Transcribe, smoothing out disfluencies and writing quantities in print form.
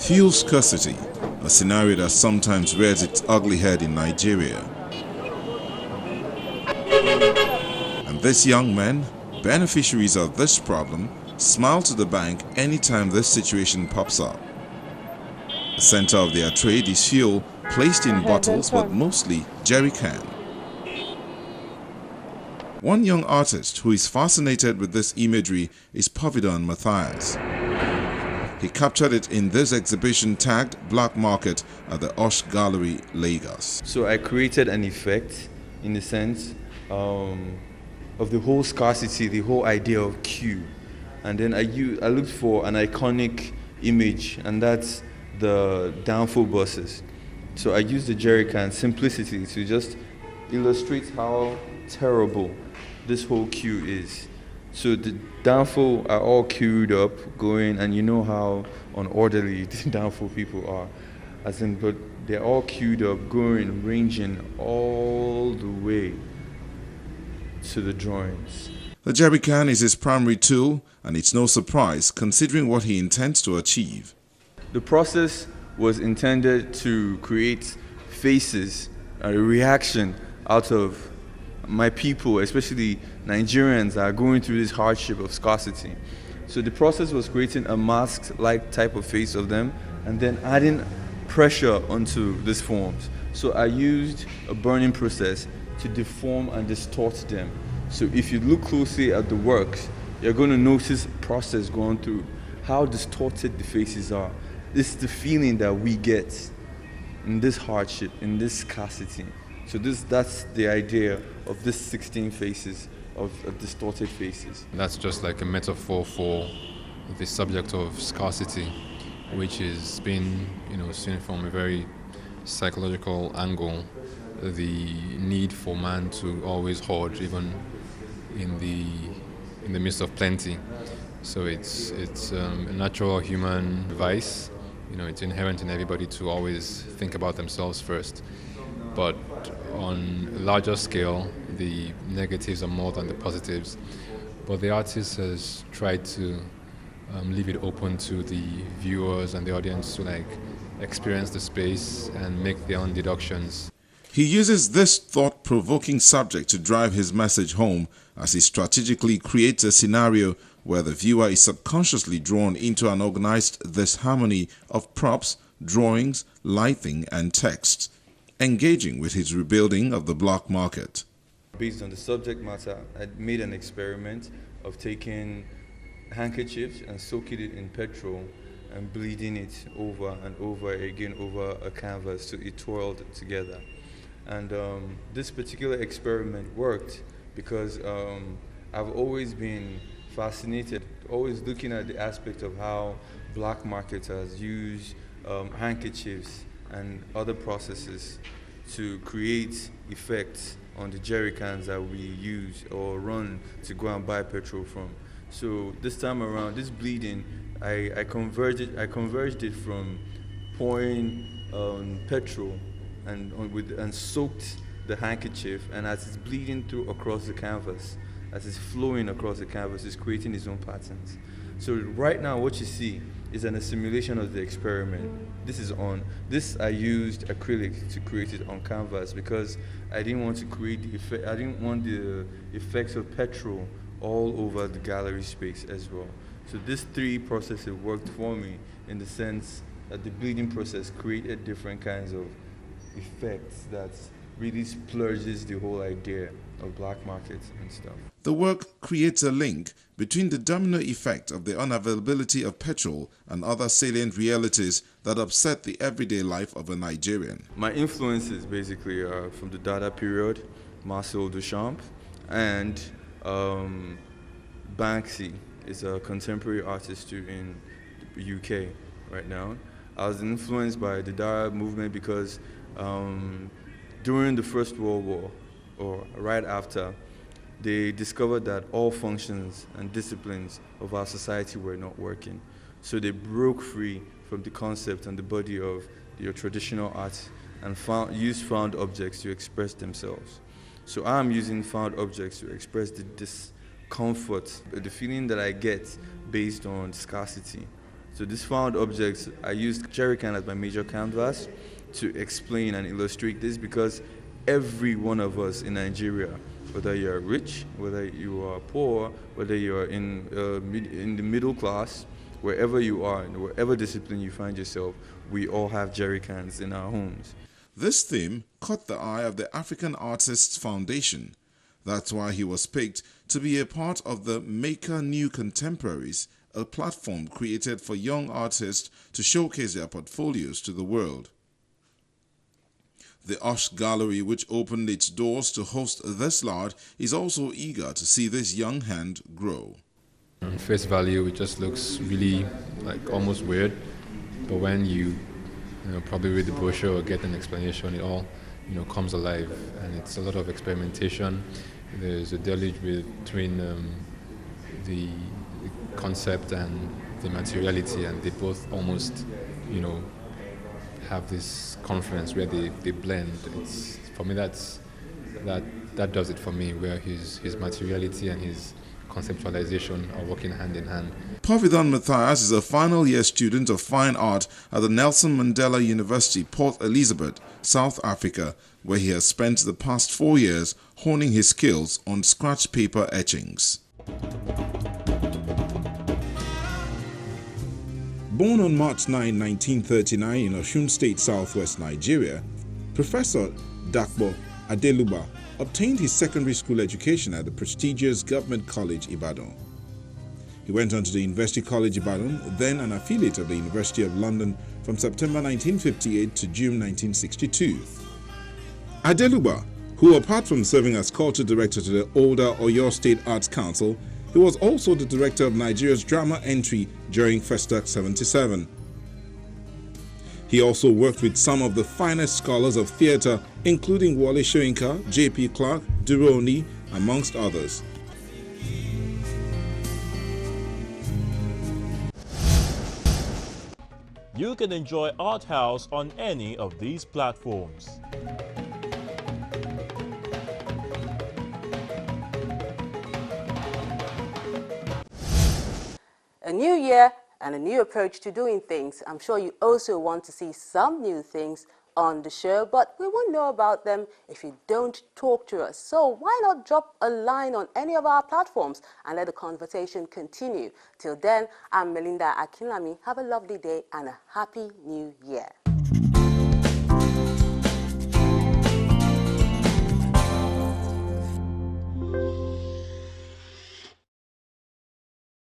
Fuel scarcity, a scenario that sometimes rears its ugly head in Nigeria. And these young men, beneficiaries of this problem, smile to the bank anytime this situation pops up. The center of their trade is fuel placed in bottles but mostly jerry can. One young artist who is fascinated with this imagery is Povidon Matthias. He captured it in this exhibition tagged Black Market at the Osh Gallery, Lagos. So I created an effect in the sense of the whole scarcity, the whole idea of queue. And then I looked for an iconic image, and that's the downfall buses. So I used the jerry can simplicity to just illustrate how terrible this whole queue is. So the downfall are all queued up, going, and you know how unorderly the downfall people are. But they're all queued up, going, ranging all the way to the drawings. The jerry can is his primary tool, and it's no surprise considering what he intends to achieve. The process was intended to create faces, a reaction out of my people, especially Nigerians, are going through this hardship of scarcity. So the process was creating a mask-like type of face of them and then adding pressure onto these forms. So I used a burning process to deform and distort them. So if you look closely at the works, you're going to notice process going through, how distorted the faces are. This is the feeling that we get in this hardship, in this scarcity. So that's the idea of this 16 faces, of distorted faces. That's just like a metaphor for the subject of scarcity, which is being, seen from a very psychological angle. The need for man to always hoard, even in the midst of plenty. So it's a natural human vice. It's inherent in everybody to always think about themselves first. But on a larger scale, the negatives are more than the positives. But the artist has tried to leave it open to the viewers and the audience to experience the space and make their own deductions. He uses this thought-provoking subject to drive his message home as he strategically creates a scenario where the viewer is subconsciously drawn into an organized disharmony of props, drawings, lighting, and text, engaging with his rebuilding of the black market. Based on the subject matter, I made an experiment of taking handkerchiefs and soaking it in petrol and bleeding it over and over again over a canvas so it twirled together. And this particular experiment worked because I've always been fascinated, always looking at the aspect of how black marketers use handkerchiefs and other processes to create effects on the jerry cans that we use or run to go and buy petrol from. So this time around, this bleeding, I converged it from pouring petrol and soaked the handkerchief, and as it's bleeding through across the canvas, as it's flowing across the canvas, it's creating its own patterns. So right now what you see is a simulation of the experiment. This I used acrylic to create it on canvas because I didn't want to create the effect. I didn't want the effects of petrol all over the gallery space as well. So these three processes worked for me in the sense that the bleeding process created different kinds of effects that really splurges the whole idea of black markets and stuff. The work creates a link between the domino effect of the unavailability of petrol and other salient realities that upset the everyday life of a Nigerian. My influences basically are from the Dada period, Marcel Duchamp, and Banksy is a contemporary artist too in the UK right now. I was influenced by the Dada movement because during the First World War, or right after, they discovered that all functions and disciplines of our society were not working. So they broke free from the concept and the body of your traditional art and used found objects to express themselves. So I'm using found objects to express the discomfort, the feeling that I get based on scarcity. So these found objects, I used jerrycan as my major canvas to explain and illustrate this, because every one of us in Nigeria, whether you're rich, whether you are poor, whether you're in the middle class, wherever you are, in whatever discipline you find yourself, we all have jerrycans in our homes. This theme caught the eye of the African Artists Foundation. That's why he was picked to be a part of the Maker New Contemporaries, a platform created for young artists to showcase their portfolios to the world. The Osh Gallery, which opened its doors to host this lot, is also eager to see this young hand grow. On face value, it just looks really like almost weird, but when you probably read the brochure or get an explanation, it all comes alive, and it's a lot of experimentation. There's a deluge between the concept and the materiality, and they both almost have this confluence where they blend. It's, for me, that does it for me, where his materiality and his conceptualization are working hand in hand. Povidon Matthias is a final year student of fine art at the Nelson Mandela University, Port Elizabeth, South Africa, where he has spent the past 4 years honing his skills on scratch paper etchings. Born on March 9, 1939 in Osun State, southwest Nigeria, Professor Dakbo Adeluba obtained his secondary school education at the prestigious Government College, Ibadan. He went on to the University College Ibadan, then an affiliate of the University of London, from September 1958 to June 1962. Adeluba, who apart from serving as culture director to the older Oyo State Arts Council, he was also the director of Nigeria's drama entry during Festac 77. He also worked with some of the finest scholars of theatre, including Wole Soyinka, J.P. Clark, Duroni, amongst others. You can enjoy Arthouse on any of these platforms. A new year and a new approach to doing things. I'm sure you also want to see some new things on the show, but we won't know about them if you don't talk to us. So why not drop a line on any of our platforms and let the conversation continue? Till then, I'm Melinda Akinlami. Have a lovely day and a happy new year.